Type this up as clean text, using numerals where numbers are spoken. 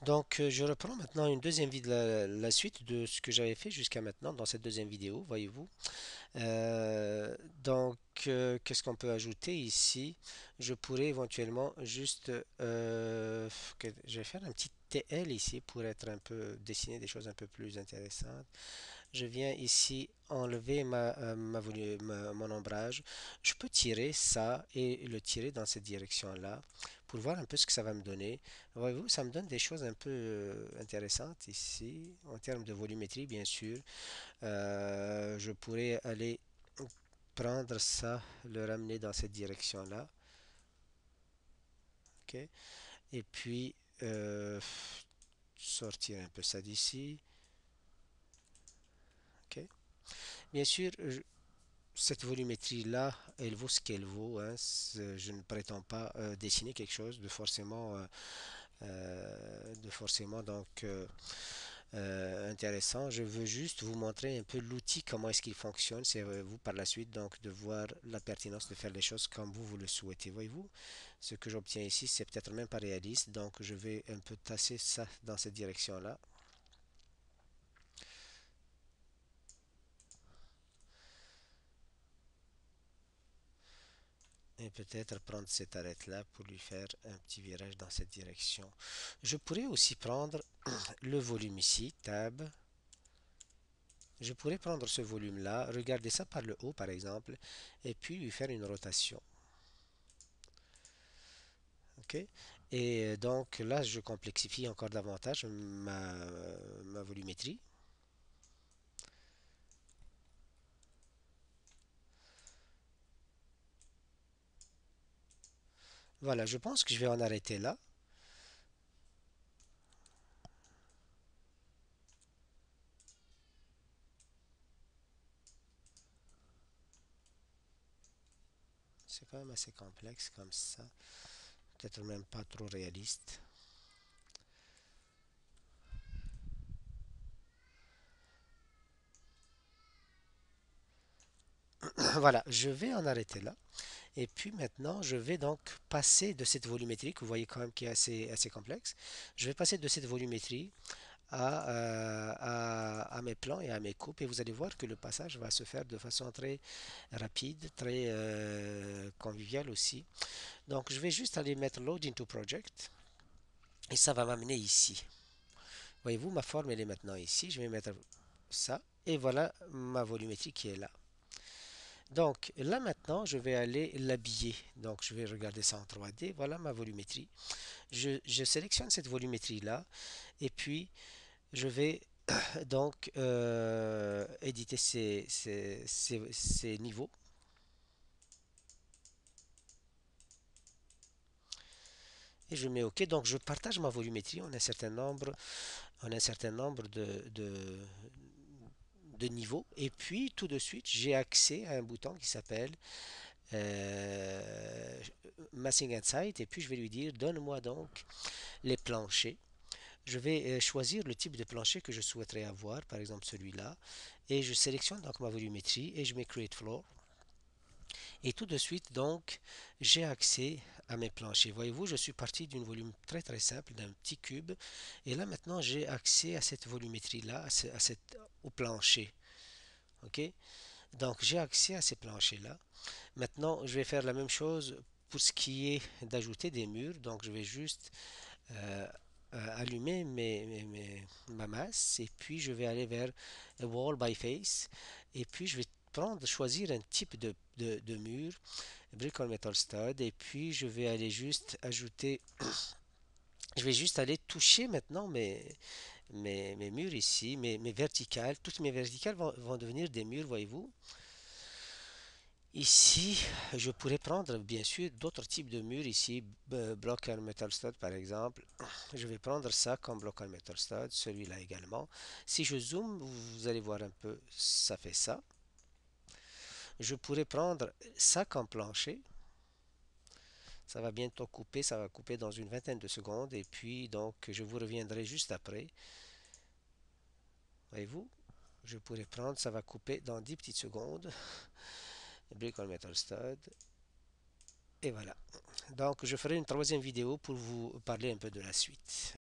Donc, je reprends maintenant une deuxième vidéo, la suite de ce que j'avais fait jusqu'à maintenant dans cette deuxième vidéo, voyez-vous. Euh, donc, qu'est-ce qu'on peut ajouter ici? Je pourrais éventuellement juste, je vais faire un petit TL ici pour être un peu, dessiner des choses un peu plus intéressantes. Je viens ici enlever mon ombrage. Je peux tirer ça et le tirer dans cette direction-là pour voir un peu ce que ça va me donner. Voyez-vous, ça me donne des choses un peu intéressantes ici, en termes de volumétrie, bien sûr. Je pourrais aller prendre ça, le ramener dans cette direction-là. Ok. Et puis, sortir un peu ça d'ici. Ok. Bien sûr, cette volumétrie-là, elle vaut ce qu'elle vaut, hein. Je ne prétends pas dessiner quelque chose de forcément intéressant. Je veux juste vous montrer un peu l'outil, comment est-ce qu'il fonctionne. C'est vous par la suite donc de voir la pertinence de faire les choses comme vous le souhaitez. Voyez-vous, ce que j'obtiens ici, c'est peut-être même pas réaliste. Donc je vais un peu tasser ça dans cette direction-là. Et peut-être prendre cette arête-là pour lui faire un petit virage dans cette direction. Je pourrais aussi prendre le volume ici, tab. Je pourrais prendre ce volume-là, regarder ça par le haut par exemple, et puis lui faire une rotation. Ok? Et donc là, je complexifie encore davantage ma volumétrie. Voilà, je pense que je vais en arrêter là. C'est quand même assez complexe comme ça. Peut-être même pas trop réaliste. Voilà, je vais en arrêter là. Et puis maintenant, je vais donc passer de cette volumétrie, que vous voyez quand même qui est assez complexe. Je vais passer de cette volumétrie à mes plans et à mes coupes. Et vous allez voir que le passage va se faire de façon très rapide, très conviviale aussi. Donc, je vais juste aller mettre Load into Project et ça va m'amener ici. Voyez-vous, ma forme, elle est maintenant ici. Je vais mettre ça et voilà ma volumétrie qui est là. Donc, là maintenant, je vais aller l'habiller. Donc, je vais regarder ça en 3D. Voilà ma volumétrie. Je sélectionne cette volumétrie-là et puis je vais donc éditer ces niveaux. Et je mets OK. Donc je partage ma volumétrie en un certain nombre de niveaux. Et puis tout de suite, j'ai accès à un bouton qui s'appelle euh, Massing Insight. Et puis je vais lui dire, donne-moi donc les planchers. Je vais choisir le type de plancher que je souhaiterais avoir, par exemple celui-là. Et je sélectionne donc ma volumétrie et je mets Create Floor. Et tout de suite, donc, j'ai accès à mes planchers. Voyez-vous, je suis parti d'une volume très simple, d'un petit cube. Et là, maintenant, j'ai accès à cette volumétrie-là, au plancher. OK? Donc, j'ai accès à ces planchers-là. Maintenant, je vais faire la même chose pour ce qui est d'ajouter des murs. Donc, je vais juste euh, allumer ma masse et puis je vais aller vers Wall by Face et puis je vais choisir un type de mur, Brick on Metal Stud, et puis je vais aller juste ajouter, je vais juste aller toucher maintenant mes murs ici, mes verticales. Toutes mes verticales vont devenir des murs, voyez-vous. Ici, je pourrais prendre bien sûr d'autres types de murs ici, block and metal stud par exemple. Je vais prendre ça comme block and metal stud, celui-là également. Si je zoome, vous allez voir un peu, ça fait ça. Je pourrais prendre ça comme plancher. Ça va bientôt couper, ça va couper dans une vingtaine de secondes et puis donc je vous reviendrai juste après. Voyez-vous, je pourrais prendre, ça va couper dans 10 petites secondes. Brick on metal stud. Et voilà. Donc je ferai une troisième vidéo pour vous parler un peu de la suite.